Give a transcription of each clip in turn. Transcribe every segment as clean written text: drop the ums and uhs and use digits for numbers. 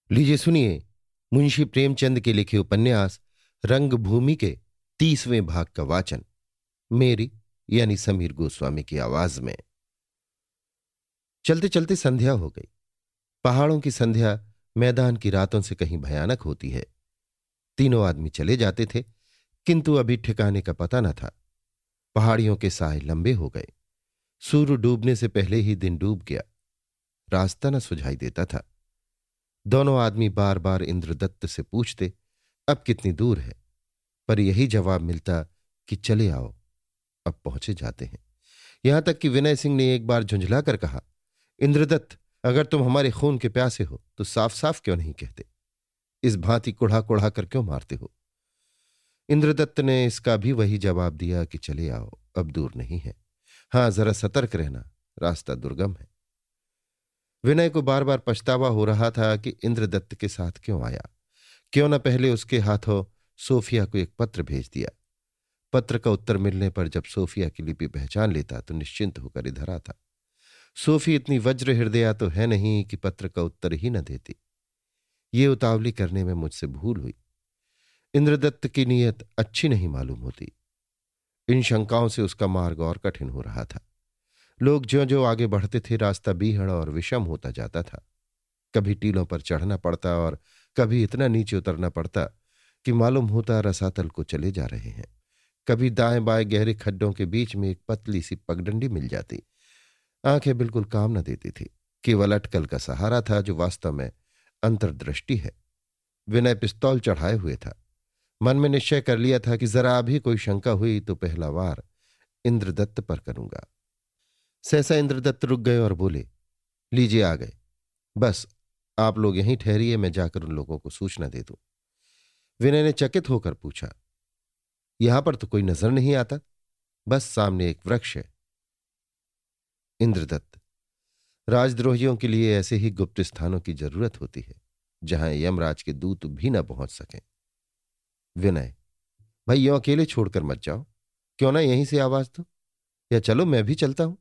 लीजिए सुनिए, मुंशी प्रेमचंद के लिखे उपन्यास रंगभूमि के 30वें भाग का वाचन मेरी यानी समीर गोस्वामी की आवाज में। चलते चलते संध्या हो गई। पहाड़ों की संध्या मैदान की रातों से कहीं भयानक होती है। तीनों आदमी चले जाते थे, किंतु अभी ठिकाने का पता न था। पहाड़ियों के साए लंबे हो गए। सूर्य डूबने से पहले ही दिन डूब गया। रास्ता न सुझाई देता था। दोनों आदमी बार बार इंद्रदत्त से पूछते, अब कितनी दूर है, पर यही जवाब मिलता कि चले आओ, अब पहुंचे जाते हैं। यहां तक कि विनय सिंह ने एक बार झुंझला कर कहा, इंद्रदत्त, अगर तुम हमारे खून के प्यासे हो तो साफ साफ क्यों नहीं कहते? इस भांति कुढ़ा कुढ़ा कर क्यों मारते हो? इंद्रदत्त ने इसका भी वही जवाब दिया कि चले आओ, अब दूर नहीं है। हां, जरा सतर्क रहना, रास्ता दुर्गम है। विनय को बार बार पछतावा हो रहा था कि इंद्रदत्त के साथ क्यों आया। क्यों न पहले उसके हाथों सोफिया को एक पत्र भेज दिया। पत्र का उत्तर मिलने पर जब सोफिया की लिपि पहचान लेता तो निश्चिंत होकर इधर आता। सोफी इतनी वज्र हृदया तो है नहीं कि पत्र का उत्तर ही न देती। ये उतावली करने में मुझसे भूल हुई। इंद्रदत्त की नीयत अच्छी नहीं मालूम होती। इन शंकाओं से उसका मार्ग और कठिन हो रहा था। लोग ज्यों ज्यों आगे बढ़ते थे, रास्ता बीहड़ और विषम होता जाता था। कभी टीलों पर चढ़ना पड़ता और कभी इतना नीचे उतरना पड़ता कि मालूम होता रसातल को चले जा रहे हैं। कभी दाएं बाएं गहरे खड्डों के बीच में एक पतली सी पगडंडी मिल जाती। आंखें बिल्कुल काम न देती थी। केवल अटकल का सहारा था, जो वास्तव में अंतर्दृष्टि है। विनय पिस्तौल चढ़ाए हुए था। मन में निश्चय कर लिया था कि जरा अभी कोई शंका हुई तो पहला वार इंद्रदत्त पर करूंगा। सहसा इंद्रदत्त रुक गए और बोले, लीजिए आ गए। बस आप लोग यहीं ठहरिए, मैं जाकर उन लोगों को सूचना दे दूं। विनय ने चकित होकर पूछा, यहां पर तो कोई नजर नहीं आता, बस सामने एक वृक्ष है। इंद्रदत्त, राजद्रोहियों के लिए ऐसे ही गुप्त स्थानों की जरूरत होती है, जहां यमराज के दूत भी न पहुंच सकें। विनय, भाई यूं अकेले छोड़कर मत जाओ, क्यों ना यहीं से आवाज दो, या चलो मैं भी चलता हूं।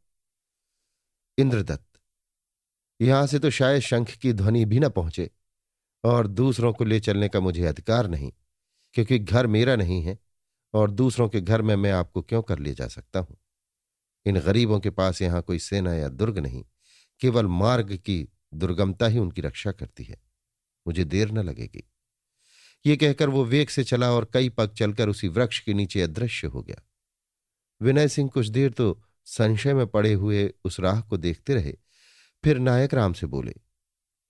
इंद्रदत्त, यहां से तो शायद शंख की ध्वनि भी न पहुंचे, और दूसरों को ले चलने का मुझे अधिकार नहीं, क्योंकि घर मेरा नहीं है, और दूसरों के घर में मैं आपको क्यों कर ले जा सकता हूं। इन गरीबों के पास यहां कोई सेना या दुर्ग नहीं, केवल मार्ग की दुर्गमता ही उनकी रक्षा करती है। मुझे देर न लगेगी। ये कहकर वो वेग से चला और कई पग चलकर उसी वृक्ष के नीचे अदृश्य हो गया। विनय सिंह कुछ देर तो संशय में पड़े हुए उस राह को देखते रहे। फिर नायक राम से बोले,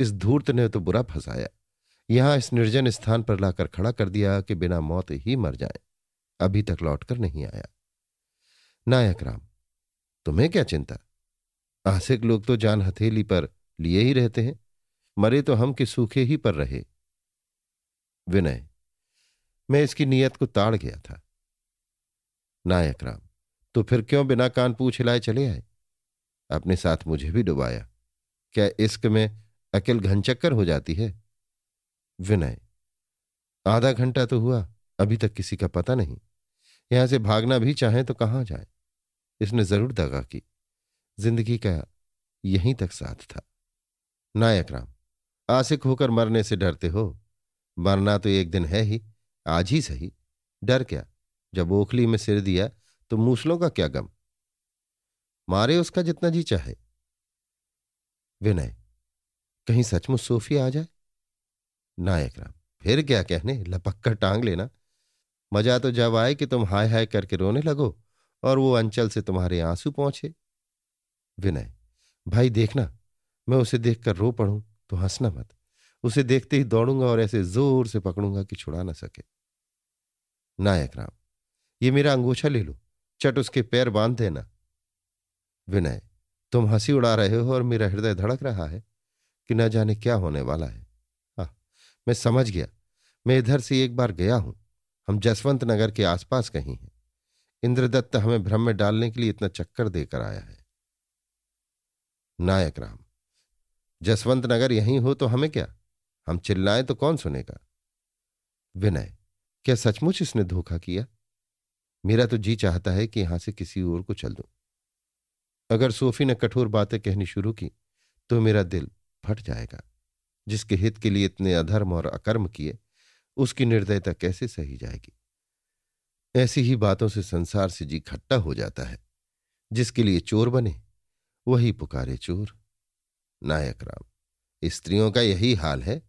इस धूर्त ने तो बुरा फंसाया। यहां इस निर्जन स्थान पर लाकर खड़ा कर दिया कि बिना मौत ही मर जाए। अभी तक लौटकर नहीं आया। नायक राम, तुम्हें क्या चिंता? आसिक लोग तो जान हथेली पर लिए ही रहते हैं, मरे तो हम के सूखे ही पर रहे। विनय, मैं इसकी नीयत को ताड़ गया था। नायक राम, तो फिर क्यों बिना कान पूछ हिलाए चले आए? अपने साथ मुझे भी डुबाया। क्या इश्क में अकिल घनचक्कर हो जाती है? विनय, आधा घंटा तो हुआ, अभी तक किसी का पता नहीं। यहां से भागना भी चाहे तो कहां जाए? इसने जरूर दगा की। जिंदगी का यहीं तक साथ था। नायक राम, आशिक होकर मरने से डरते हो? मरना तो एक दिन है ही, आज ही सही। डर क्या? जब ओखली में सिर दिया तो मूसलों का क्या गम? मारे उसका जितना जी चाहे। विनय, कहीं सचमुच सोफिया आ जाए? नायक राम, फिर क्या कहने, लपक कर टांग लेना। मजा तो जब आए कि तुम हाय हाय करके रोने लगो और वो अंचल से तुम्हारे आंसू पहुंचे। विनय, भाई देखना, मैं उसे देखकर रो पड़ूं तो हंसना मत। उसे देखते ही दौड़ूंगा और ऐसे जोर से पकड़ूंगा कि छुड़ा ना सके। नायक राम, ये मेरा अंगूछा ले लो, चट उसके पैर बांध देना। विनय, तुम हंसी उड़ा रहे हो और मेरा हृदय धड़क रहा है कि न जाने क्या होने वाला है। हाँ, मैं समझ गया। मैं इधर से एक बार गया हूं। हम जसवंत नगर के आसपास कहीं हैं। इंद्रदत्त हमें भ्रम में डालने के लिए इतना चक्कर देकर आया है। नायक राम, जसवंत नगर यहीं हो तो हमें क्या? हम चिल्लाएं तो कौन सुनेगा? विनय, क्या सचमुच इसने धोखा किया? मेरा तो जी चाहता है कि यहां से किसी और को चल दूं। अगर सोफी ने कठोर बातें कहनी शुरू की तो मेरा दिल फट जाएगा। जिसके हित के लिए इतने अधर्म और अकर्म किए, उसकी निर्दयता कैसे सही जाएगी। ऐसी ही बातों से संसार से जी खट्टा हो जाता है। जिसके लिए चोर बने वही पुकारे चोर। नायक राम, स्त्रियों का यही हाल है।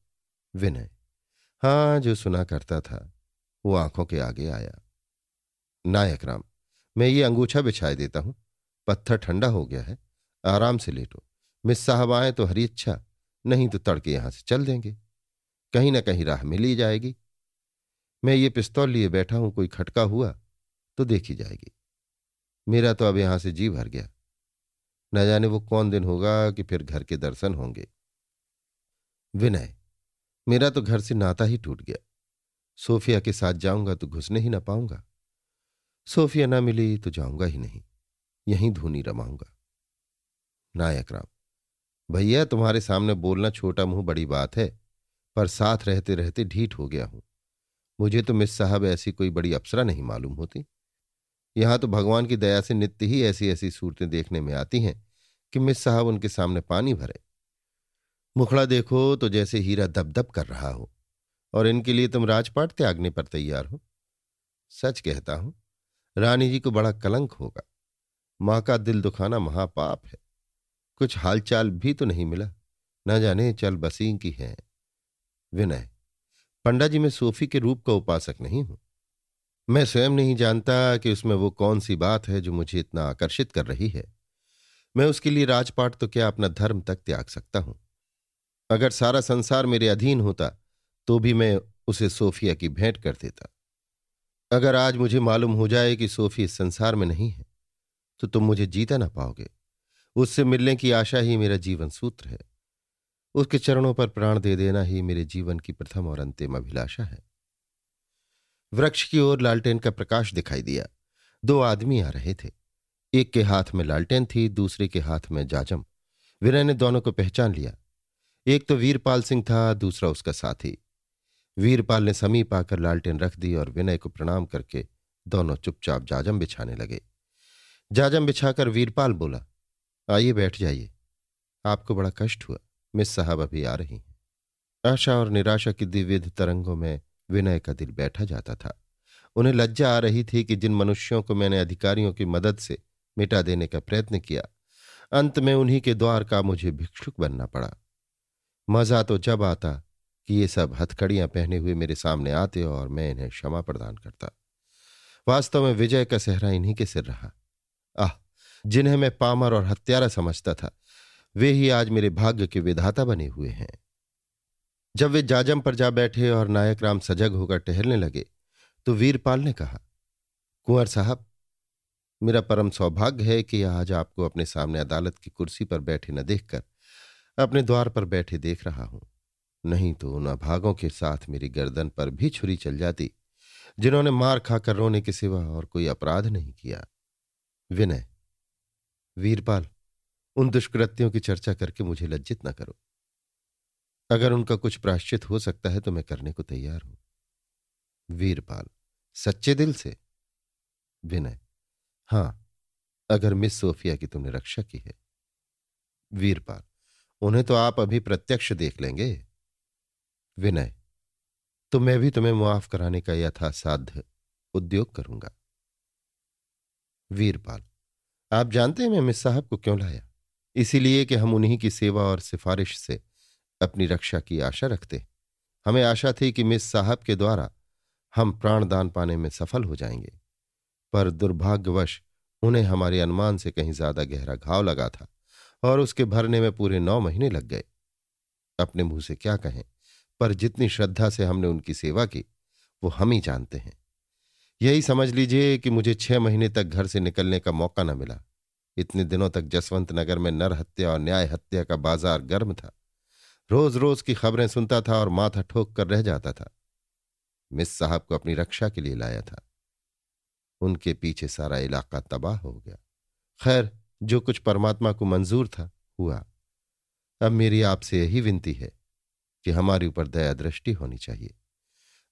विनय, हाँ, जो सुना करता था वो आंखों के आगे आया। नायक राम, मैं ये अंगूछा बिछाए देता हूं, पत्थर ठंडा हो गया है, आराम से लेटो। मिस साहब आए तो हरी इच्छा, नहीं तो तड़के यहां से चल देंगे, कहीं ना कहीं राह मिल ही जाएगी। मैं ये पिस्तौल लिए बैठा हूं, कोई खटका हुआ तो देखी जाएगी। मेरा तो अब यहां से जी भर गया, न जाने वो कौन दिन होगा कि फिर घर के दर्शन होंगे। विनय, मेरा तो घर से नाता ही टूट गया। सोफिया के साथ जाऊंगा तो घुसने ही ना पाऊंगा। सोफिया ना मिली तो जाऊंगा ही नहीं, यहीं धूनी रमाऊंगा। नायक राम, भैया तुम्हारे सामने बोलना छोटा मुंह बड़ी बात है, पर साथ रहते रहते ढीठ हो गया हूं। मुझे तो मिस साहब ऐसी कोई बड़ी अप्सरा नहीं मालूम होती। यहां तो भगवान की दया से नित्य ही ऐसी ऐसी सूरतें देखने में आती हैं कि मिस साहब उनके सामने पानी भरे। मुखड़ा देखो तो जैसे हीरा दबदब कर रहा हो, और इनके लिए तुम राजपाट त्यागने पर तैयार हो। सच कहता हूं, रानी जी को बड़ा कलंक होगा। मां का दिल दुखाना महापाप है। कुछ हालचाल भी तो नहीं मिला, न जाने चल बसी की है। विनय, पंडा जी, मैं सोफी के रूप का उपासक नहीं हूं। मैं स्वयं नहीं जानता कि उसमें वो कौन सी बात है जो मुझे इतना आकर्षित कर रही है। मैं उसके लिए राजपाट तो क्या, अपना धर्म तक त्याग सकता हूं। अगर सारा संसार मेरे अधीन होता तो भी मैं उसे सोफिया की भेंट कर देता। अगर आज मुझे मालूम हो जाए कि सोफी इस संसार में नहीं है तो तुम मुझे जीता ना पाओगे। उससे मिलने की आशा ही मेरा जीवन सूत्र है। उसके चरणों पर प्राण दे देना ही मेरे जीवन की प्रथम और अंतिम अभिलाषा है। वृक्ष की ओर लालटेन का प्रकाश दिखाई दिया। दो आदमी आ रहे थे। एक के हाथ में लालटेन थी, दूसरे के हाथ में जाजम। विनय ने दोनों को पहचान लिया। एक तो वीरपाल सिंह था, दूसरा उसका साथी। वीरपाल ने समीप आकर लालटेन रख दी और विनय को प्रणाम करके दोनों चुपचाप जाजम बिछाने लगे। जाजम बिछाकर वीरपाल बोला, आइए बैठ जाइए। आपको बड़ा कष्ट हुआ, मिस साहब अभी आ रही हैं। आशा और निराशा की द्विविध तरंगों में विनय का दिल बैठा जाता था। उन्हें लज्जा आ रही थी कि जिन मनुष्यों को मैंने अधिकारियों की मदद से मिटा देने का प्रयत्न किया, अंत में उन्हीं के द्वार का मुझे भिक्षुक बनना पड़ा। मजा तो जब आता कि ये सब हथकड़ियां पहने हुए मेरे सामने आते और मैं इन्हें क्षमा प्रदान करता। वास्तव में विजय का सेहरा इन्हीं के सिर रहा। आह, जिन्हें मैं पामर और हत्यारा समझता था, वे ही आज मेरे भाग्य के विधाता बने हुए हैं। जब वे जाजम पर जा बैठे और नायक राम सजग होकर टहलने लगे तो वीरपाल ने कहा, कुंवर साहब, मेरा परम सौभाग्य है कि आज आपको अपने सामने अदालत की कुर्सी पर बैठे न देखकर अपने द्वार पर बैठे देख रहा हूं। नहीं तो उन अभागों के साथ मेरी गर्दन पर भी छुरी चल जाती, जिन्होंने मार खाकर रोने के सिवा और कोई अपराध नहीं किया। विनय, वीरपाल, उन दुष्कृत्यों की चर्चा करके मुझे लज्जित न करो। अगर उनका कुछ प्रायश्चित हो सकता है तो मैं करने को तैयार हूं। वीरपाल, सच्चे दिल से? विनय, हां, अगर मिस सोफिया की तुमने रक्षा की है। वीरपाल, उन्हें तो आप अभी प्रत्यक्ष देख लेंगे। विनय, तो मैं भी तुम्हें मुआफ कराने का यथासाध्य उद्योग करूंगा। वीरपाल, आप जानते हैं मैं मिस साहब को क्यों लाया? इसीलिए कि हम उन्हीं की सेवा और सिफारिश से अपनी रक्षा की आशा रखते। हमें आशा थी कि मिस साहब के द्वारा हम प्राणदान पाने में सफल हो जाएंगे, पर दुर्भाग्यवश उन्हें हमारे अनुमान से कहीं ज्यादा गहरा घाव लगा था और उसके भरने में पूरे 9 महीने लग गए। अपने मुंह से क्या कहें, पर जितनी श्रद्धा से हमने उनकी सेवा की वो हम ही जानते हैं। यही समझ लीजिए कि मुझे 6 महीने तक घर से निकलने का मौका न मिला। इतने दिनों तक जसवंत नगर में नर हत्या और न्याय हत्या का बाजार गर्म था। रोज रोज की खबरें सुनता था और माथा ठोक कर रह जाता था। मिस साहब को अपनी रक्षा के लिए लाया था। उनके पीछे सारा इलाका तबाह हो गया। खैर, जो कुछ परमात्मा को मंजूर था हुआ। अब मेरी आपसे यही विनती है कि हमारे ऊपर दया दृष्टि होनी चाहिए।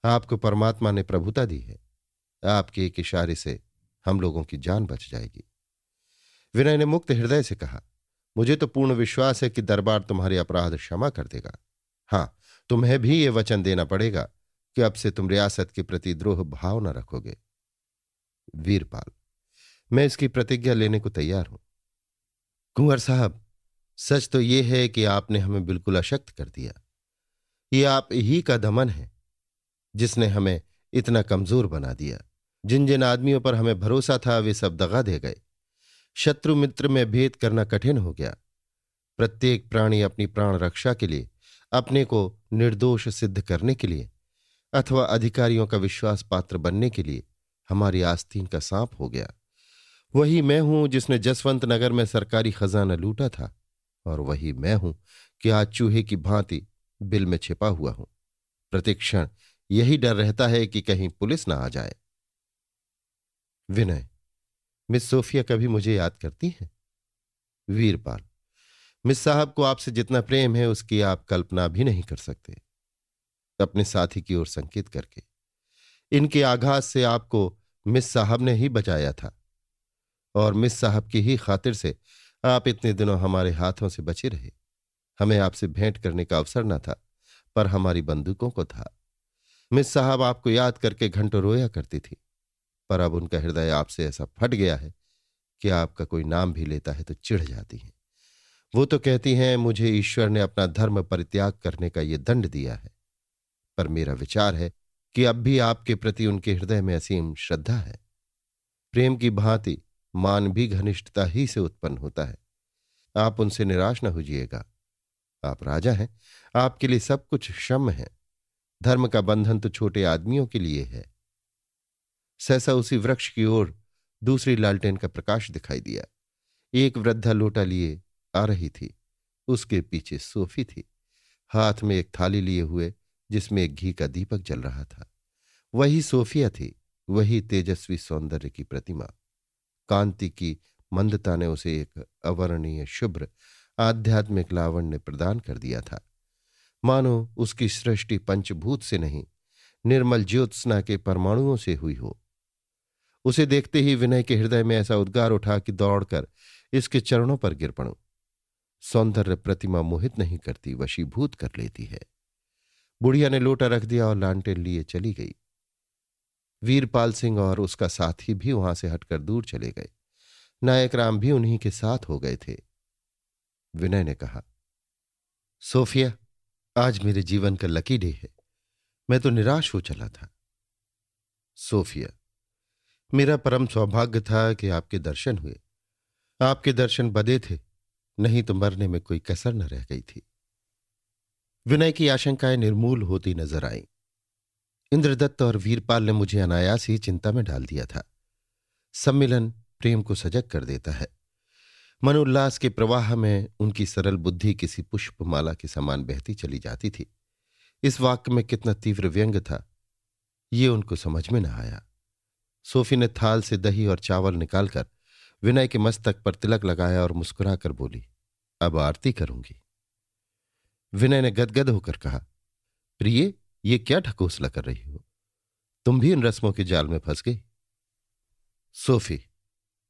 आपको परमात्मा ने प्रभुता दी है। आपके एक इशारे से हम लोगों की जान बच जाएगी। विनय ने मुक्त हृदय से कहा, मुझे तो पूर्ण विश्वास है कि दरबार तुम्हारे अपराध क्षमा कर देगा। हाँ, तुम्हें भी ये वचन देना पड़ेगा कि अब से तुम रियासत के प्रति द्रोह भाव न रखोगे। वीरपाल, मैं इसकी प्रतिज्ञा लेने को तैयार हूं। कुंवर साहब, सच तो यह है कि आपने हमें बिल्कुल अशक्त कर दिया। ये आप ही का दमन है जिसने हमें इतना कमजोर बना दिया। जिन जिन आदमियों पर हमें भरोसा था वे सब दगा दे गए। शत्रु मित्र में भेद करना कठिन हो गया। प्रत्येक प्राणी अपनी प्राण रक्षा के लिए, अपने को निर्दोष सिद्ध करने के लिए अथवा अधिकारियों का विश्वास पात्र बनने के लिए हमारी आस्तीन का सांप हो गया। वही मैं हूं जिसने जसवंत नगर में सरकारी खजाना लूटा था, और वही मैं हूं कि आज चूहे की भांति बिल में छिपा हुआ हूं। प्रतिक्षण यही डर रहता है कि कहीं पुलिस ना आ जाए। विनय, मिस सोफिया कभी मुझे याद करती हैं? वीरपाल, मिस साहब को आपसे जितना प्रेम है उसकी आप कल्पना भी नहीं कर सकते। अपने साथी की ओर संकेत करके, इनके आघात से आपको मिस साहब ने ही बचाया था, और मिस साहब की ही खातिर से आप इतने दिनों हमारे हाथों से बचे रहे। हमें आपसे भेंट करने का अवसर न था, पर हमारी बंदूकों को था। मिस साहब आपको याद करके घंटों रोया करती थी, पर अब उनका हृदय आपसे ऐसा फट गया है कि आपका कोई नाम भी लेता है तो चिढ़ जाती हैं। वो तो कहती हैं, मुझे ईश्वर ने अपना धर्म परित्याग करने का ये दंड दिया है। पर मेरा विचार है कि अब भी आपके प्रति उनके हृदय में असीम श्रद्धा है। प्रेम की भांति मान भी घनिष्ठता ही से उत्पन्न होता है। आप उनसे निराश न होइएगा। आप राजा हैं, आपके लिए सब कुछ क्षम्य है। धर्म का बंधन तो छोटे आदमियों के लिए है। सहसा उसी वृक्ष की ओर दूसरी लालटेन का प्रकाश दिखाई दिया। एक वृद्धा लोटा लिए आ रही थी। उसके पीछे सोफी थी, हाथ में एक थाली लिए हुए जिसमें एक घी का दीपक जल रहा था। वही सोफिया थी, वही तेजस्वी सौंदर्य की प्रतिमा। कांति की मंदता ने उसे एक अवर्णनीय शुभ्र आध्यात्मिक लावण्य प्रदान कर दिया था, मानो उसकी सृष्टि पंचभूत से नहीं, निर्मल ज्योत्सना के परमाणुओं से हुई हो। उसे देखते ही विनय के हृदय में ऐसा उद्गार उठा कि दौड़कर इसके चरणों पर गिर पड़ूं। सौंदर्य प्रतिमा मोहित नहीं करती, वशीभूत कर लेती है। बुढ़िया ने लोटा रख दिया और लालटेन लिए चली गई। वीरपाल सिंह और उसका साथी भी वहां से हटकर दूर चले गए। नायक राम भी उन्हीं के साथ हो गए थे। विनय ने कहा, सोफिया, आज मेरे जीवन का लकी डे है। मैं तो निराश हो चला था। सोफिया, मेरा परम सौभाग्य था कि आपके दर्शन हुए। आपके दर्शन बदे थे, नहीं तो मरने में कोई कसर न रह गई थी। विनय की आशंकाएं निर्मूल होती नजर आईं। इंद्रदत्त और वीरपाल ने मुझे अनायास ही चिंता में डाल दिया था। सम्मिलन प्रेम को सजग कर देता है। मनोल्लास के प्रवाह में उनकी सरल बुद्धि किसी पुष्पमाला के समान बहती चली जाती थी। इस वाक्य में कितना तीव्र व्यंग था, ये उनको समझ में न आया। सोफी ने थाल से दही और चावल निकालकर विनय के मस्तक पर तिलक लगाया और मुस्कुराकर बोली, अब आरती करूंगी। विनय ने गदगद होकर कहा, प्रिय, ये क्या ढकोसला कर रही हो? तुम भी इन रस्मों के जाल में फंस गई। सोफी,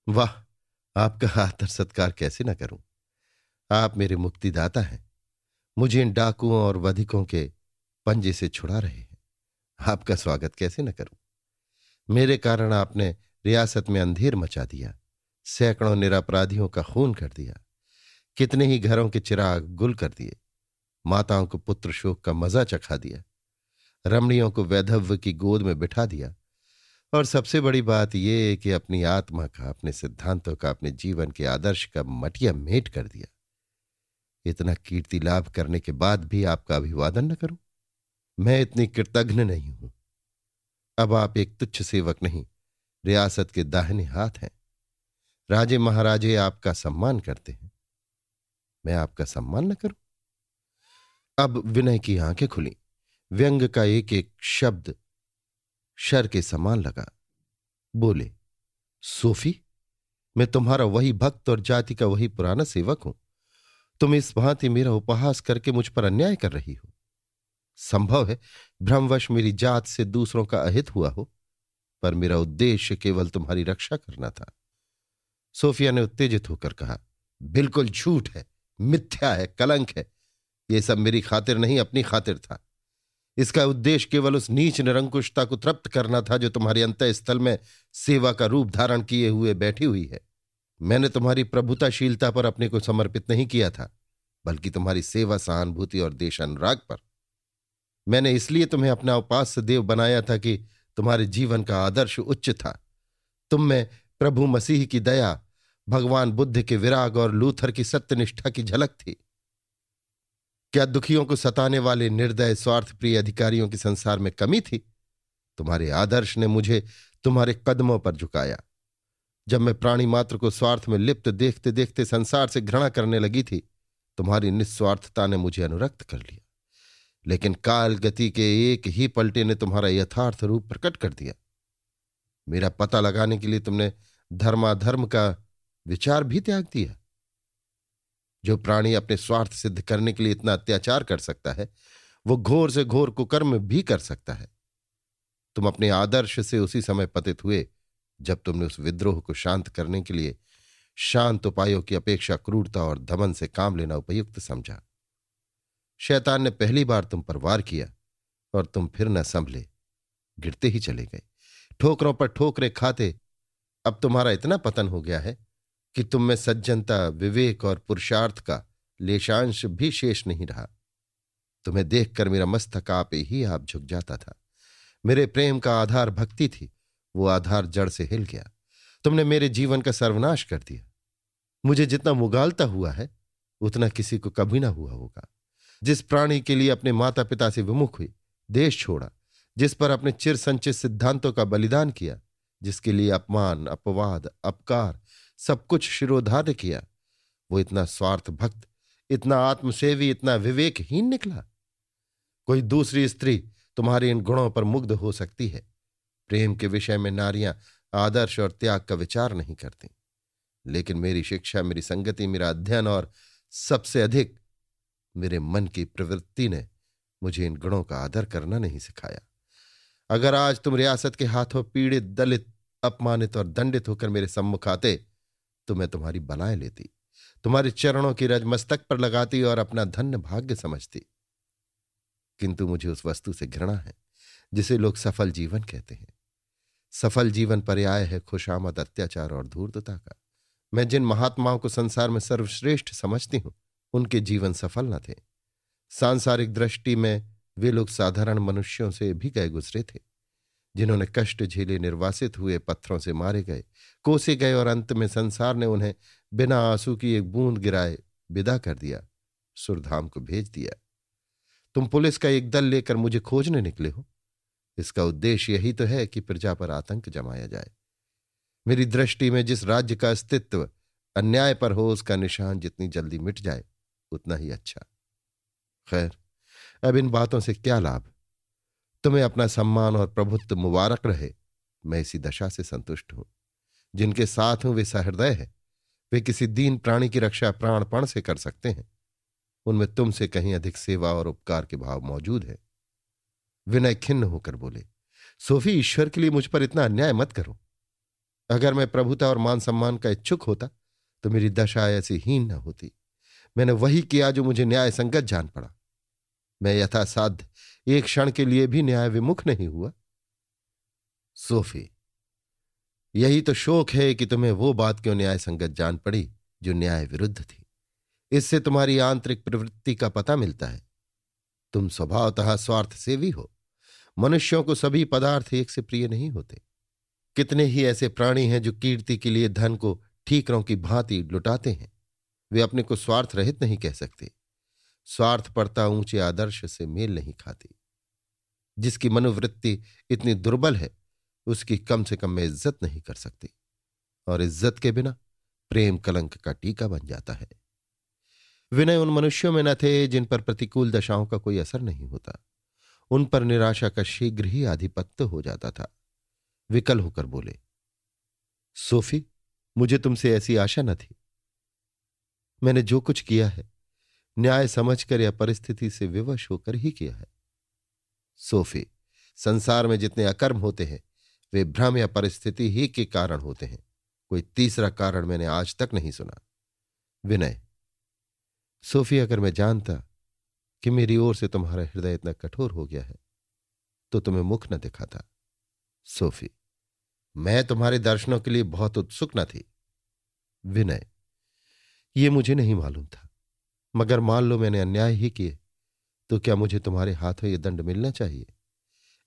वाह, आपका आदर सत्कार कैसे न करूं। आप मेरे मुक्तिदाता हैं। मुझे इन डाकुओं और वधिकों के पंजे से छुड़ा रहे हैं। आपका स्वागत कैसे न करूं। मेरे कारण आपने रियासत में अंधेर मचा दिया, सैकड़ों निरपराधियों का खून कर दिया, कितने ही घरों के चिराग गुल कर दिए, माताओं को पुत्र शोक का मजा चखा दिया, रमणियों को वैधव्य की गोद में बिठा दिया, और सबसे बड़ी बात यह कि अपनी आत्मा का, अपने सिद्धांतों का, अपने जीवन के आदर्श का मटिया मेट कर दिया। इतना कीर्ति लाभ करने के बाद भी आपका अभिवादन न करूं? मैं इतनी कृतघ्न नहीं हूं। अब आप एक तुच्छ सेवक नहीं, रियासत के दाहिने हाथ हैं। राजे महाराजे आपका सम्मान करते हैं, मैं आपका सम्मान न करूं? अब विनय की आंखें खुली। व्यंग का एक एक शब्द शर के समान लगा। बोले, सोफी, मैं तुम्हारा वही भक्त और जाति का वही पुराना सेवक हूं। तुम इस भांति मेरा उपहास करके मुझ पर अन्याय कर रही हो। संभव है भ्रमवश मेरी जात से दूसरों का अहित हुआ हो, पर मेरा उद्देश्य केवल तुम्हारी रक्षा करना था। सोफिया ने उत्तेजित होकर कहा, बिल्कुल झूठ है, मिथ्या है, कलंक है। ये सब मेरी खातिर नहीं, अपनी खातिर था। इसका उद्देश्य केवल उस नीच निरंकुशता को तृप्त करना था जो तुम्हारे अंतःस्थल में सेवा का रूप धारण किए हुए बैठी हुई है। मैंने तुम्हारी प्रभुताशीलता पर अपने को समर्पित नहीं किया था, बल्कि तुम्हारी सेवा, सहानुभूति और देश अनुराग पर। मैंने इसलिए तुम्हें अपना उपास्य देव बनाया था कि तुम्हारे जीवन का आदर्श उच्च था। तुम में प्रभु मसीह की दया, भगवान बुद्ध के विराग और लूथर की सत्यनिष्ठा की झलक थी। क्या दुखियों को सताने वाले निर्दय स्वार्थप्रिय अधिकारियों की संसार में कमी थी? तुम्हारे आदर्श ने मुझे तुम्हारे कदमों पर झुकाया। जब मैं प्राणी मात्र को स्वार्थ में लिप्त देखते देखते संसार से घृणा करने लगी थी, तुम्हारी निस्वार्थता ने मुझे अनुरक्त कर लिया। लेकिन काल गति के एक ही पलटे ने तुम्हारा यथार्थ रूप प्रकट कर दिया। मेरा पता लगाने के लिए तुमने धर्माधर्म का विचार भी त्याग दिया। जो प्राणी अपने स्वार्थ सिद्ध करने के लिए इतना अत्याचार कर सकता है, वो घोर से घोर कुकर्म भी कर सकता है। तुम अपने आदर्श से उसी समय पतित हुए जब तुमने उस विद्रोह को शांत करने के लिए शांत उपायों की अपेक्षा क्रूरता और दमन से काम लेना उपयुक्त समझा। शैतान ने पहली बार तुम पर वार किया और तुम फिर न संभले, गिरते ही चले गए, ठोकरों पर ठोकरें खाते। अब तुम्हारा इतना पतन हो गया है कि तुम में सज्जनता, विवेक और पुरुषार्थ का लेशांश भी शेष नहीं रहा। तुम्हें देखकर मेरा मस्तक आपे ही आप झुक जाता था। मेरे प्रेम का आधार भक्ति थी, वो आधार जड़ से हिल गया। तुमने मेरे जीवन का सर्वनाश कर दिया। मुझे जितना मुगालता हुआ है उतना किसी को कभी ना हुआ होगा। जिस प्राणी के लिए अपने माता पिता से विमुख हुई, देश छोड़ा, जिस पर अपने चिर संचित सिद्धांतों का बलिदान किया, जिसके लिए अपमान, अपवाद, अपकार सब कुछ शिरोधार्य किया, वो इतना स्वार्थ भक्त, इतना आत्मसेवी, इतना विवेकहीन निकला। कोई दूसरी स्त्री तुम्हारे इन गुणों पर मुग्ध हो सकती है। प्रेम के विषय में नारियां आदर्श और त्याग का विचार नहीं करती, लेकिन मेरी शिक्षा, मेरी संगति, मेरा अध्ययन और सबसे अधिक मेरे मन की प्रवृत्ति ने मुझे इन गुणों का आदर करना नहीं सिखाया। अगर आज तुम रियासत के हाथों पीड़ित, दलित, अपमानित और दंडित होकर मेरे सम्मुख आते तो मैं तुम्हारी बलाएं लेती, तुम्हारे चरणों की रज मस्तक पर लगाती और अपना धन्य भाग्य समझती। किंतु मुझे उस वस्तु से घृणा है जिसे लोग सफल जीवन कहते हैं। सफल जीवन पर्याय है खुशामद, अत्याचार और धूर्तता का। मैं जिन महात्माओं को संसार में सर्वश्रेष्ठ समझती हूं, उनके जीवन सफल न थे। सांसारिक दृष्टि में वे लोग साधारण मनुष्यों से भी गए गुजरे थे, जिन्होंने कष्ट झेले, निर्वासित हुए, पत्थरों से मारे गए, कोसे गए और अंत में संसार ने उन्हें बिना आंसू की एक बूंद गिराए विदा कर दिया, सुरधाम को भेज दिया। तुम पुलिस का एक दल लेकर मुझे खोजने निकले हो। इसका उद्देश्य यही तो है कि प्रजा पर आतंक जमाया जाए। मेरी दृष्टि में जिस राज्य का अस्तित्व अन्याय पर हो, उसका निशान जितनी जल्दी मिट जाए उतना ही अच्छा। खैर, अब इन बातों से क्या लाभ। तुम्हें अपना सम्मान और प्रभुत्व मुबारक रहे। मैं इसी दशा से संतुष्ट हूं। जिनके साथ हूं वे सहृदय है। वे किसी दीन प्राणी की रक्षा प्राणपण से कर सकते हैं। उनमें तुमसे कहीं अधिक सेवा और उपकार के भाव मौजूद है। विनय खिन्न होकर बोले, सोफी, ईश्वर के लिए मुझ पर इतना अन्याय मत करो। अगर मैं प्रभुता और मान सम्मान का इच्छुक होता तो मेरी दशा ऐसी हीन न होती। मैंने वही किया जो मुझे न्याय संगत जान पड़ा। मैं यथासाध्य एक क्षण के लिए भी न्याय विमुख नहीं हुआ। सोफी, यही तो शोक है कि तुम्हें वो बात क्यों न्याय संगत जान पड़ी जो न्याय विरुद्ध थी। इससे तुम्हारी आंतरिक प्रवृत्ति का पता मिलता है। तुम स्वभावतः स्वार्थ सेवी हो। मनुष्यों को सभी पदार्थ एक से प्रिय नहीं होते। कितने ही ऐसे प्राणी हैं जो कीर्ति के लिए धन को ठीकरों की भांति लुटाते हैं। वे अपने को स्वार्थ रहित नहीं कह सकते। स्वार्थपरता ऊंचे आदर्श से मेल नहीं खाती। जिसकी मनोवृत्ति इतनी दुर्बल है, उसकी कम से कम मैं इज्जत नहीं कर सकती, और इज्जत के बिना प्रेम कलंक का टीका बन जाता है। विनय उन मनुष्यों में न थे जिन पर प्रतिकूल दशाओं का कोई असर नहीं होता। उन पर निराशा का शीघ्र ही आधिपत्य हो जाता था। विकल होकर बोले, सोफी, मुझे तुमसे ऐसी आशा न थी। मैंने जो कुछ किया है न्याय समझकर या परिस्थिति से विवश होकर ही किया है। सोफी, संसार में जितने अकर्म होते हैं वे भ्रम या परिस्थिति ही के कारण होते हैं। कोई तीसरा कारण मैंने आज तक नहीं सुना। विनय, सोफी, अगर मैं जानता कि मेरी ओर से तुम्हारा हृदय इतना कठोर हो गया है तो तुम्हें मुख न दिखाता। सोफी, मैं तुम्हारे दर्शनों के लिए बहुत उत्सुक न थी। विनय, ये मुझे नहीं मालूम था, मगर मान लो मैंने अन्याय ही किए तो क्या मुझे तुम्हारे हाथों ये दंड मिलना चाहिए?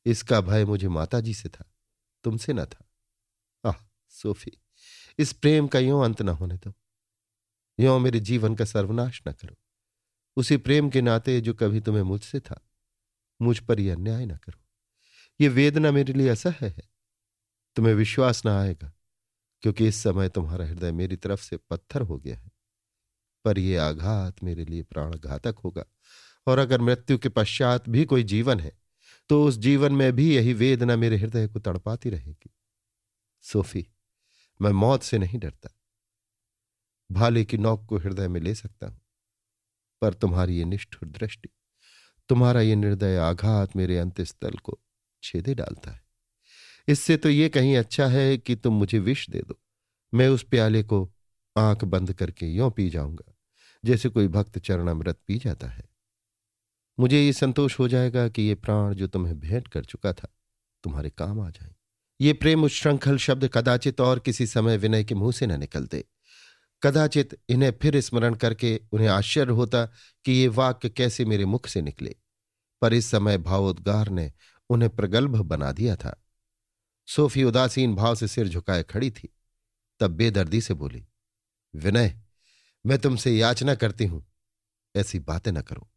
इसका भय मुझे माताजी से था, तुमसे न था। आह सोफी, इस प्रेम का यूं अंत न होने दो, यूं मेरे जीवन का सर्वनाश न करो। उसी प्रेम के नाते जो कभी तुम्हें मुझसे था, मुझ पर यह अन्याय न करो। ये वेदना मेरे लिए असह्य है, तुम्हें विश्वास न आएगा, क्योंकि इस समय तुम्हारा हृदय मेरी तरफ से पत्थर हो गया है। पर यह आघात मेरे लिए प्राणघातक होगा, और अगर मृत्यु के पश्चात भी कोई जीवन है तो उस जीवन में भी यही वेदना मेरे हृदय को तड़पाती रहेगी। सोफी, मैं मौत से नहीं डरता, भाले की नोक को हृदय में ले सकता हूं, पर तुम्हारी ये निष्ठुर दृष्टि, तुम्हारा ये निर्दय आघात मेरे अंतस्थल को छेदे डालता है। इससे तो ये कहीं अच्छा है कि तुम मुझे विष दे दो, मैं उस प्याले को आंख बंद करके यों पी जाऊंगा जैसे कोई भक्त चरणामृत पी जाता है। मुझे ये संतोष हो जाएगा कि ये प्राण जो तुम्हें भेंट कर चुका था तुम्हारे काम आ जाए। ये प्रेम उच्छृंखल शब्द कदाचित और किसी समय विनय के मुंह से न निकलते। कदाचित इन्हें फिर स्मरण करके उन्हें आश्चर्य होता कि ये वाक्य कैसे मेरे मुख से निकले, पर इस समय भावोद्गार ने उन्हें प्रगल्भ बना दिया था। सोफी उदासीन भाव से सिर झुकाए खड़ी थी, तब बेदर्दी से बोली, विनय, मैं तुमसे याचना करती हूं, ऐसी बातें न करो।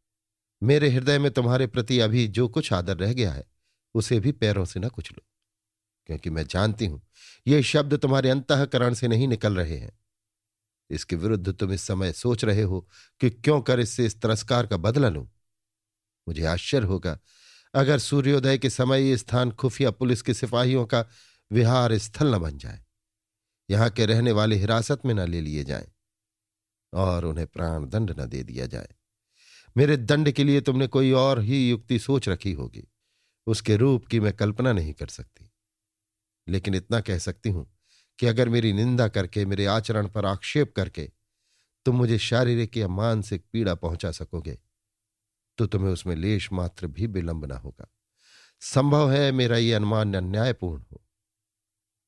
मेरे हृदय में तुम्हारे प्रति अभी जो कुछ आदर रह गया है उसे भी पैरों से न कुचलो, क्योंकि मैं जानती हूं ये शब्द तुम्हारे अंतःकरण से नहीं निकल रहे हैं। इसके विरुद्ध तुम इस समय सोच रहे हो कि क्यों कर इससे इस तिरस्कार का बदला लूं। मुझे आश्चर्य होगा अगर सूर्योदय के समय ये स्थान खुफिया पुलिस के सिपाहियों का विहार स्थल न बन जाए, यहां के रहने वाले हिरासत में न ले लिए जाएं और उन्हें प्राण दंड न दे दिया जाए। मेरे दंड के लिए तुमने कोई और ही युक्ति सोच रखी होगी, उसके रूप की मैं कल्पना नहीं कर सकती। लेकिन इतना कह सकती हूं कि अगर मेरी निंदा करके, मेरे आचरण पर आक्षेप करके तुम मुझे शारीरिक या मानसिक पीड़ा पहुंचा सकोगे तो तुम्हें उसमें लेश मात्र भी विलंब न होगा। संभव है मेरा ये अनुमान अन्यायपूर्ण हो,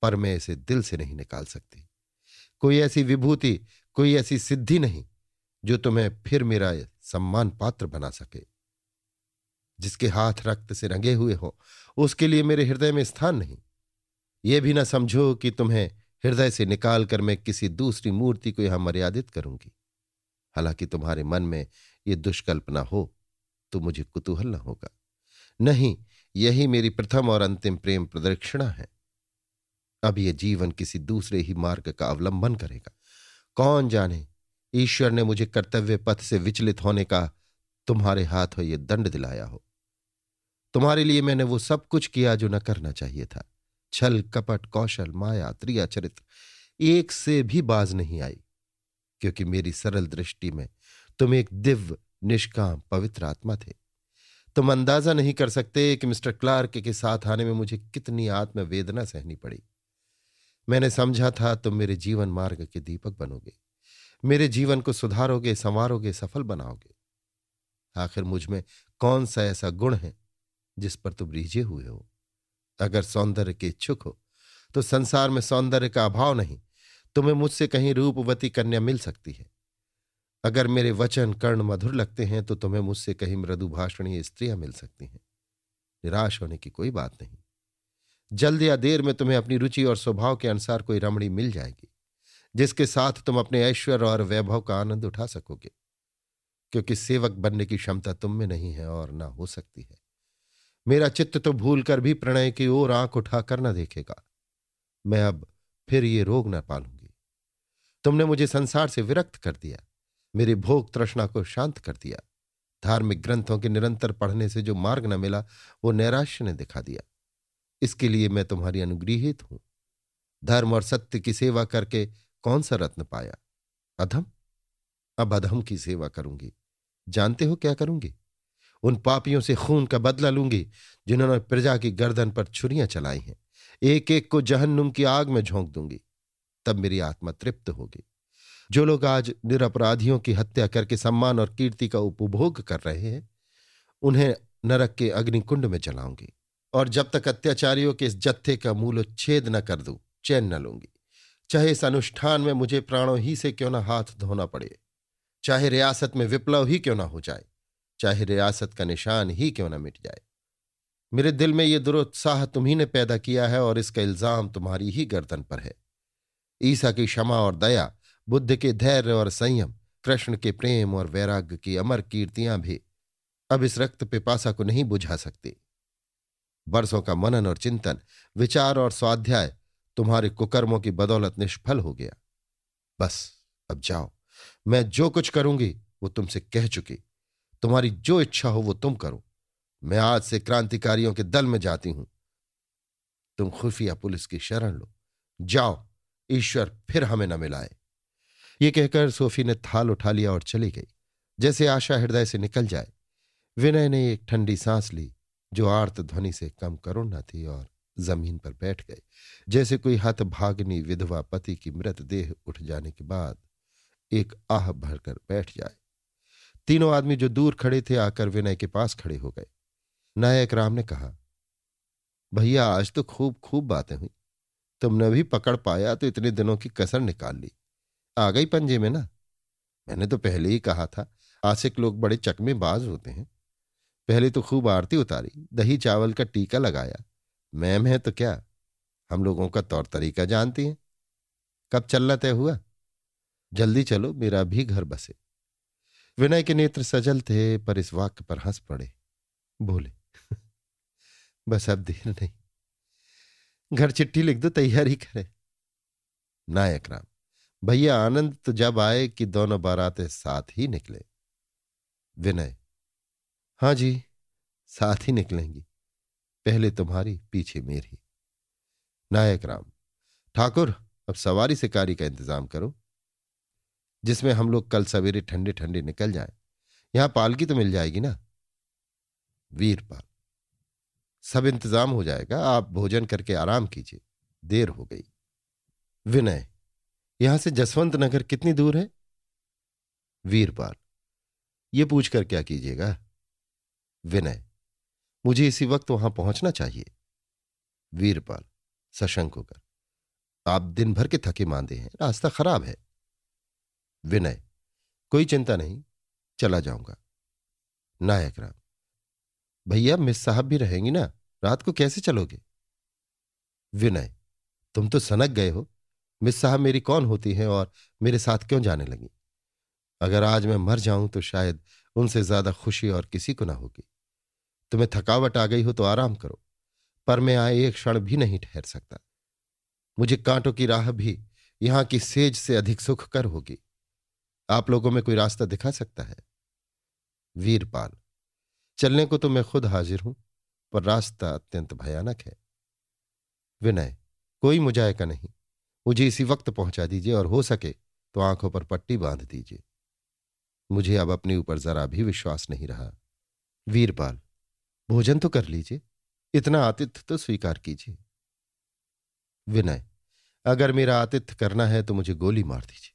पर मैं इसे दिल से नहीं निकाल सकती। कोई ऐसी विभूति, कोई ऐसी सिद्धि नहीं जो तुम्हें फिर मेरा सम्मान पात्र बना सके। जिसके हाथ रक्त से रंगे हुए हो उसके लिए मेरे हृदय में स्थान नहीं। यह भी ना समझो कि तुम्हें हृदय से निकालकर मैं किसी दूसरी मूर्ति को यहां मर्यादित करूंगी। हालांकि तुम्हारे मन में यह दुष्कल्पना हो तो मुझे कुतूहल न होगा। नहीं, यही मेरी प्रथम और अंतिम प्रेम प्रदक्षिणा है। अब यह जीवन किसी दूसरे ही मार्ग का अवलंबन करेगा। कौन जाने ईश्वर ने मुझे कर्तव्य पथ से विचलित होने का तुम्हारे हाथों ये दंड दिलाया हो। तुम्हारे लिए मैंने वो सब कुछ किया जो न करना चाहिए था। छल, कपट, कौशल, माया, त्रिया चरित्र एक से भी बाज नहीं आई, क्योंकि मेरी सरल दृष्टि में तुम एक दिव्य, निष्काम, पवित्र आत्मा थे। तुम अंदाजा नहीं कर सकते कि मिस्टर क्लार्क के साथ आने में मुझे कितनी आत्मवेदना सहनी पड़ी। मैंने समझा था तुम मेरे जीवन मार्ग के दीपक बनोगे, मेरे जीवन को सुधारोगे, संवारोगे, सफल बनाओगे। आखिर मुझ में कौन सा ऐसा गुण है जिस पर तुम रीझे हुए हो? अगर सौंदर्य के इच्छुक हो तो संसार में सौंदर्य का अभाव नहीं, तुम्हें मुझसे कहीं रूपवती कन्या मिल सकती है। अगर मेरे वचन कर्ण मधुर लगते हैं तो तुम्हें मुझसे कहीं मृदुभाषणी स्त्रियां मिल सकती हैं। निराश होने की कोई बात नहीं। जल्द या देर में तुम्हें अपनी रुचि और स्वभाव के अनुसार कोई रमणी मिल जाएगी जिसके साथ तुम अपने ऐश्वर्य और वैभव का आनंद उठा सकोगे, क्योंकि सेवक बनने की क्षमता तुम में नहीं है और ना हो सकती है। मेरा चित्त तो भूलकर भी प्रणय की ओर आंख उठाकर न देखेगा। मैं अब फिर ये रोग न पालूंगी। तुमने मुझे संसार से विरक्त कर दिया, मेरी भोग तृष्णा को शांत कर दिया। धार्मिक ग्रंथों के निरंतर पढ़ने से जो मार्ग न मिला वो नैराश्य ने दिखा दिया। इसके लिए मैं तुम्हारी अनुगृहीत हूं। धर्म और सत्य की सेवा करके कौन सा रत्न पाया? अधम। अब अधम की सेवा करूंगी। जानते हो क्या करूंगी? उन पापियों से खून का बदला लूंगी जिन्होंने प्रजा की गर्दन पर छुरियां चलाई हैं। एक एक को जहन्नुम की आग में झोंक दूंगी, तब मेरी आत्मा तृप्त होगी। जो लोग आज निरपराधियों की हत्या करके सम्मान और कीर्ति का उपभोग कर रहे हैं, उन्हें नरक के अग्निकुंड में जलाऊंगी, और जब तक अत्याचारियों के इस जत्थे का मूलोच्छेद न कर दूं चैन न लूंगी। चाहे इस अनुष्ठान में मुझे प्राणों ही से क्यों न हाथ धोना पड़े, चाहे रियासत में विप्लव ही क्यों न हो जाए, चाहे रियासत का निशान ही क्यों न मिट जाए। मेरे दिल में ये दुरुत्साह तुम्ही ने पैदा किया है और इसका इल्जाम तुम्हारी ही गर्दन पर है। ईसा की क्षमा और दया, बुद्ध के धैर्य और संयम, कृष्ण के प्रेम और वैराग्य की अमर कीर्तियां भी अब इस रक्त पिपासा को नहीं बुझा सकती। बरसों का मनन और चिंतन, विचार और स्वाध्याय तुम्हारे कुकर्मों की बदौलत निष्फल हो गया। बस अब जाओ, मैं जो कुछ करूंगी वो तुमसे कह चुकी। तुम्हारी जो इच्छा हो वो तुम करो। मैं आज से क्रांतिकारियों के दल में जाती हूं। तुम खुफिया पुलिस की शरण लो। जाओ, ईश्वर फिर हमें न मिलाए। ये कहकर सोफी ने थाल उठा लिया और चली गई। जैसे आशा हृदय से निकल जाए, विनय ने एक ठंडी सांस ली जो आर्त ध्वनि से कम करुण न थी, और जमीन पर बैठ गए। जैसे कोई हतभागिनी विधवा पति की मृतदेह उठ जाने के बाद एक आह भरकर बैठ जाए। तीनों आदमी जो दूर खड़े थे आकर विनय के पास खड़े हो गए। नायक राम ने कहा, भैया आज तो खूब खूब बातें हुई। तुमने भी पकड़ पाया तो इतने दिनों की कसर निकाल ली। आ गई पंजे में ना। मैंने तो पहले ही कहा था, आशिक लोग बड़े चकमेबाज होते हैं। पहले तो खूब आरती उतारी, दही चावल का टीका लगाया। मैम है तो क्या, हम लोगों का तौर तरीका जानती हैं। कब चलना तय हुआ? जल्दी चलो, मेरा भी घर बसे। विनय के नेत्र सजल थे, पर इस वाक्य पर हंस पड़े। बोले, बस अब देर नहीं, घर चिट्ठी लिख दो, तैयारी करे। नायक राम, भैया आनंद तो जब आए कि दोनों बारातें साथ ही निकले। विनय, हां जी, साथ ही निकलेंगी, पहले तुम्हारी पीछे मेरी। नायक राम, ठाकुर अब सवारी शिकारी का इंतजाम करो, जिसमें हम लोग कल सवेरे ठंडे ठंडे निकल जाएं। यहां पालकी तो मिल जाएगी ना? वीरपाल, सब इंतजाम हो जाएगा, आप भोजन करके आराम कीजिए, देर हो गई। विनय, यहां से जसवंत नगर कितनी दूर है? वीरपाल, ये पूछकर क्या कीजिएगा? विनय, मुझे इसी वक्त वहां पहुंचना चाहिए। वीरपाल सशंक होकर, आप दिन भर के थके मांदे हैं, रास्ता खराब है। विनय, कोई चिंता नहीं, चला जाऊंगा। नायक राम, भैया मिस साहब भी रहेंगी ना, रात को कैसे चलोगे? विनय, तुम तो सनक गए हो। मिस साहब मेरी कौन होती हैं और मेरे साथ क्यों जाने लगी? अगर आज मैं मर जाऊं तो शायद उनसे ज्यादा खुशी और किसी को ना होगी। तुम्हें थकावट आ गई हो तो आराम करो, पर मैं आए एक क्षण भी नहीं ठहर सकता। मुझे कांटों की राह भी यहां की सेज से अधिक सुखकर होगी। आप लोगों में कोई रास्ता दिखा सकता है? वीरपाल, चलने को तो मैं खुद हाजिर हूं, पर रास्ता अत्यंत भयानक है। विनय, कोई मुजायका नहीं, मुझे इसी वक्त पहुंचा दीजिए, और हो सके तो आंखों पर पट्टी बांध दीजिए। मुझे अब अपने ऊपर जरा भी विश्वास नहीं रहा। वीरपाल, भोजन तो कर लीजिए, इतना आतिथ्य तो स्वीकार कीजिए। विनय, अगर मेरा आतिथ्य करना है तो मुझे गोली मार दीजिए,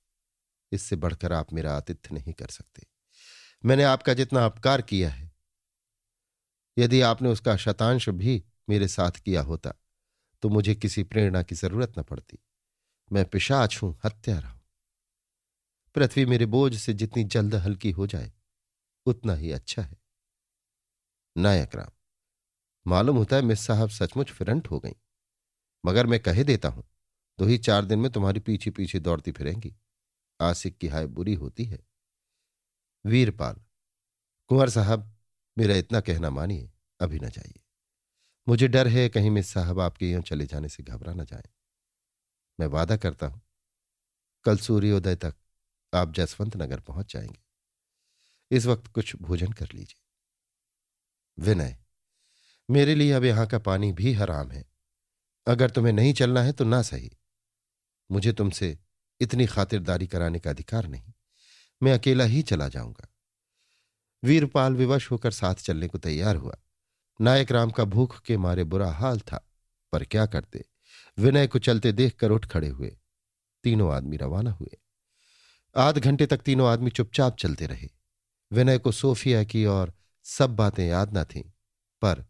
इससे बढ़कर आप मेरा आतिथ्य नहीं कर सकते। मैंने आपका जितना अपकार किया है, यदि आपने उसका शतांश भी मेरे साथ किया होता तो मुझे किसी प्रेरणा की जरूरत न पड़ती। मैं पिशाच हूं, हत्यारा हूं। पृथ्वी मेरे बोझ से जितनी जल्द हल्की हो जाए उतना ही अच्छा है। नायक राम, मालूम होता है मिस साहब सचमुच फिरंट हो गई, मगर मैं कहे देता हूं तो ही 4 दिन में तुम्हारी पीछे पीछे दौड़ती फिरेंगी। आशिक की हाय बुरी होती है। वीरपाल, कुंवर साहब, मेरा इतना कहना मानिए, अभी न जाइए। मुझे डर है कहीं मिस साहब आपके यूं चले जाने से घबरा न जाए। मैं वादा करता हूं कल सूर्योदय तक आप जसवंत नगर पहुंच जाएंगे। इस वक्त कुछ भोजन कर लीजिए। विनय, मेरे लिए अब यहां का पानी भी हराम है। अगर तुम्हें नहीं चलना है तो ना सही, मुझे तुमसे इतनी खातिरदारी कराने का अधिकार नहीं। मैं अकेला ही चला जाऊंगा। वीरपाल विवश होकर साथ चलने को तैयार हुआ। नायक राम का भूख के मारे बुरा हाल था, पर क्या करते। विनय को चलते देखकर उठ खड़े हुए। तीनों आदमी रवाना हुए। आध घंटे तक तीनों आदमी चुपचाप चलते रहे। विनय को सोफिया की और सब बातें याद न थीं, पर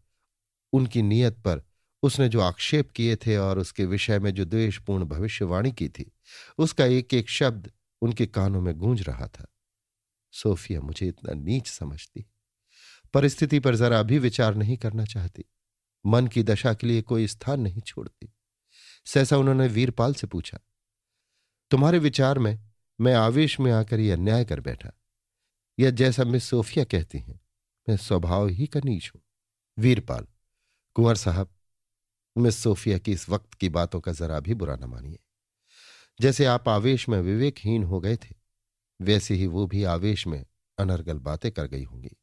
उनकी नीयत पर उसने जो आक्षेप किए थे और उसके विषय में जो द्वेषपूर्ण भविष्यवाणी की थी, उसका एक एक शब्द उनके कानों में गूंज रहा था। सोफिया मुझे इतना नीच समझती, परिस्थिति पर जरा भी विचार नहीं करना चाहती, मन की दशा के लिए कोई स्थान नहीं छोड़ती। सहसा उन्होंने वीरपाल से पूछा, तुम्हारे विचार में मैं आवेश में आकर यह अन्याय कर बैठा, या जैसा मिस सोफिया कहती हैं, मैं स्वभाव ही का नीच हूं? वीरपाल, कुंवर साहब, मिस सोफिया की इस वक्त की बातों का जरा भी बुरा न मानिए। जैसे आप आवेश में विवेकहीन हो गए थे, वैसे ही वो भी आवेश में अनर्गल बातें कर गई होंगी।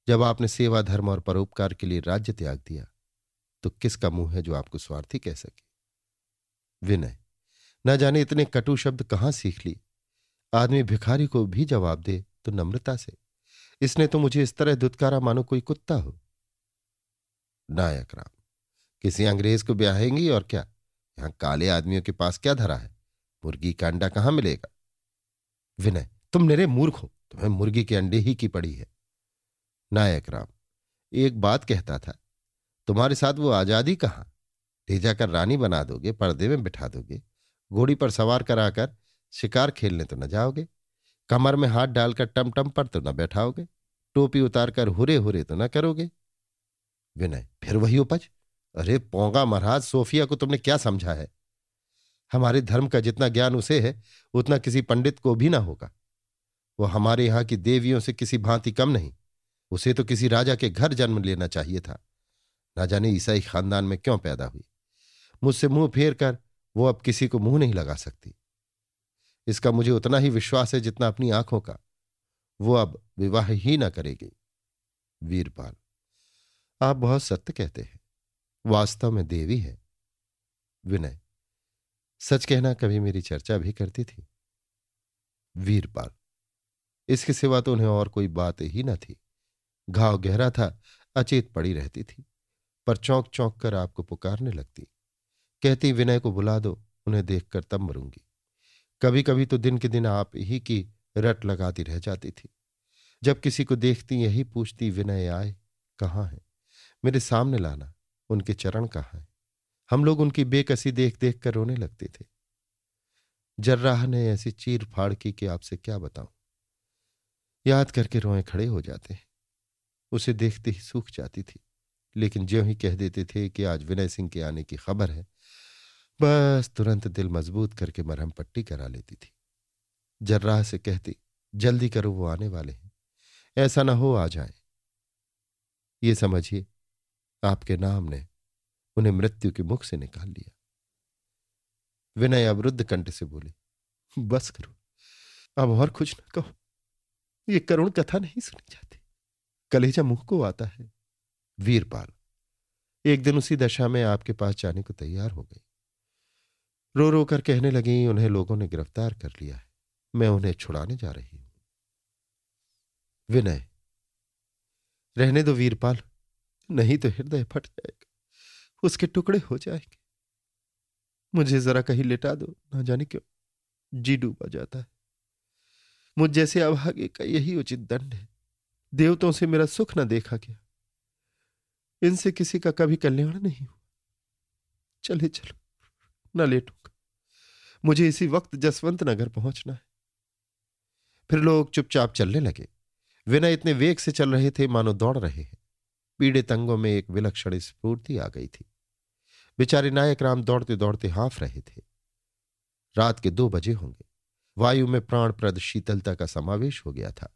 जब आपने सेवा धर्म और परोपकार के लिए राज्य त्याग दिया, तो किसका मुंह है जो आपको स्वार्थी कह सके? विनय, न जाने इतने कटु शब्द कहां सीख ली। आदमी भिखारी को भी जवाब दे तो नम्रता से, इसने तो मुझे इस तरह दुत्कारा मानो कोई कुत्ता हो। नायक राम, किसी अंग्रेज को ब्याहेंगी और क्या? यहां काले आदमियों के पास क्या धरा है? मुर्गी का अंडा कहां मिलेगा? विनय, तुम मेरे मूर्ख हो, तुम्हें मुर्गी के अंडे ही की पड़ी है। नायक राम, एक बात कहता था, तुम्हारे साथ वो आजादी कहां? ले जाकर रानी बना दोगे, पर्दे में बिठा दोगे, घोड़ी पर सवार कराकर शिकार खेलने तो न जाओगे, कमर में हाथ डालकर टमटम पर तो न बैठाओगे, टोपी उतारकर हुरे हुरे तो न करोगे। विनय, फिर वही उपज। अरे पोंगा महाराज, सोफिया को तुमने क्या समझा है? हमारे धर्म का जितना ज्ञान उसे है, उतना किसी पंडित को भी ना होगा। वो हमारे यहां की देवियों से किसी भांति कम नहीं। उसे तो किसी राजा के घर जन्म लेना चाहिए था। ना जाने ईसाई खानदान में क्यों पैदा हुई। मुझसे मुंह फेर कर वो अब किसी को मुंह नहीं लगा सकती। इसका मुझे उतना ही विश्वास है जितना अपनी आंखों का। वो अब विवाह ही ना करेगी। वीरपाल, आप बहुत सत्य कहते हैं, वास्तव में देवी है। विनय, सच कहना, कभी मेरी चर्चा भी करती थी। वीरपाल, इसके सिवा तो उन्हें और कोई बात ही न थी। घाव गहरा था, अचेत पड़ी रहती थी, पर चौंक चौंक कर आपको पुकारने लगती। कहती, विनय को बुला दो, उन्हें देखकर तब मरूंगी। कभी कभी तो दिन के दिन आप ही की रट लगाती रह जाती थी। जब किसी को देखती यही पूछती, विनय आए, कहाँ है? मेरे सामने लाना, उनके चरण कहाँ हैं? हम लोग उनकी बेकसी देख देख कर रोने लगते थे। जर्राह ने ऐसी चीर फाड़ की कि आपसे क्या बताऊं। याद करके रोए खड़े हो जाते हैं। उसे देखते ही सूख जाती थी, लेकिन ज्यों ही कह देते थे कि आज विनय सिंह के आने की खबर है, बस तुरंत दिल मजबूत करके मरहम पट्टी करा लेती थी। जर्राह से कहती, जल्दी करो, वो आने वाले हैं, ऐसा ना हो आ जाए। ये समझिए, आपके नाम ने उन्हें मृत्यु के मुख से निकाल लिया। विनय अवरुद्ध कंठ से बोले, बस करो, अब और कुछ न कहो। ये करुण कथा नहीं सुनी जाती, कलेजा मुंह को आता है। वीरपाल, एक दिन उसी दशा में आपके पास जाने को तैयार हो गई। रो रो कर कहने लगी, उन्हें लोगों ने गिरफ्तार कर लिया है, मैं उन्हें छुड़ाने जा रही हूं। विनय, रहने दो वीरपाल, नहीं तो हृदय फट जाएगा, उसके टुकड़े हो जाएंगे। मुझे जरा कहीं लिटा दो, ना जाने क्यों जी डूबा जाता है। मुझ जैसे अभागे का यही उचित दंड है। देवताओं से मेरा सुख न देखा गया, इनसे किसी का कभी कल्याण नहीं हुआ। चले चलो, न लेटूंगा, मुझे इसी वक्त जसवंत नगर पहुंचना है। फिर लोग चुपचाप चलने लगे। विनय इतने वेग से चल रहे थे मानो दौड़ रहे हैं। पीड़े तंगों में एक विलक्षण स्फूर्ति आ गई थी। बेचारे नायक राम दौड़ते दौड़ते हाँफ रहे थे। रात के 2 बजे होंगे। वायु में प्राणप्रद शीतलता का समावेश हो गया था।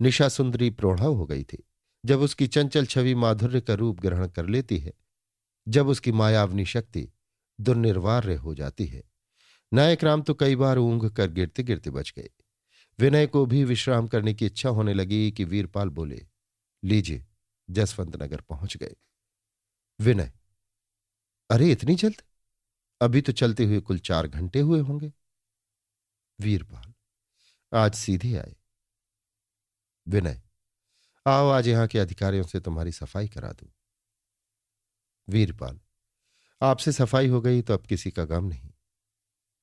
निशा सुंदरी प्रौढ़ा हो गई थी। जब उसकी चंचल छवि माधुर्य का रूप ग्रहण कर लेती है, जब उसकी मायावनी शक्ति दुर्निर्वार्य हो जाती है। नायक राम तो कई बार ऊंघ कर गिरते गिरते बच गए। विनय को भी विश्राम करने की इच्छा होने लगी कि वीरपाल बोले, लीजिए, जसवंत नगर पहुंच गए। विनय, अरे इतनी जल्द? अभी तो चलते हुए कुल 4 घंटे हुए होंगे। वीरपाल, आज सीधे आए। विनय, आओ, आज यहां के अधिकारियों से तुम्हारी सफाई करा दूं। वीरपाल, आपसे सफाई हो गई तो अब किसी का गम नहीं।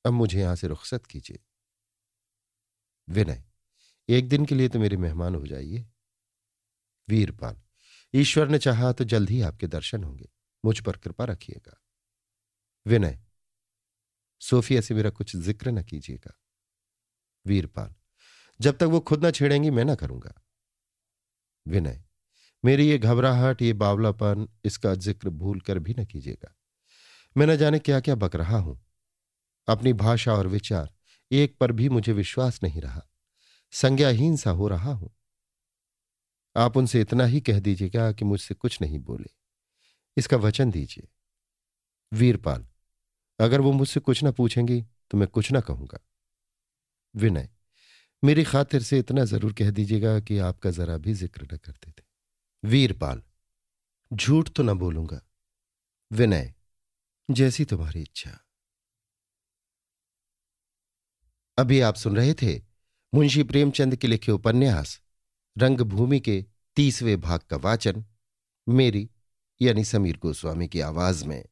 अब मुझे यहां से रुखसत कीजिए। विनय, एक दिन के लिए तो मेरे मेहमान हो जाइए। वीरपाल, ईश्वर ने चाहा तो जल्द ही आपके दर्शन होंगे, मुझ पर कृपा रखिएगा। विनय, सोफिया से मेरा कुछ जिक्र न कीजिएगा। वीरपाल, जब तक वो खुद न छेड़ेंगी मैं न करूंगा। विनय, मेरी ये घबराहट, ये बावलापन, इसका जिक्र भूल कर भी न कीजिएगा। मैं न जाने क्या क्या बक रहा हूं। अपनी भाषा और विचार एक पर भी मुझे विश्वास नहीं रहा, संज्ञाहीन सा हो रहा हूं। आप उनसे इतना ही कह दीजिएगा कि मुझसे कुछ नहीं बोले, इसका वचन दीजिए। वीरपाल, अगर वो मुझसे कुछ ना पूछेंगी तो मैं कुछ ना कहूंगा। विनय, मेरी खातिर से इतना जरूर कह दीजिएगा कि आपका जरा भी जिक्र न करते थे। वीरपाल, झूठ तो न बोलूंगा। विनय, जैसी तुम्हारी इच्छा। अभी आप सुन रहे थे मुंशी प्रेमचंद के लिखे उपन्यास रंगभूमि के 30वें भाग का वाचन मेरी यानी समीर गोस्वामी की आवाज में।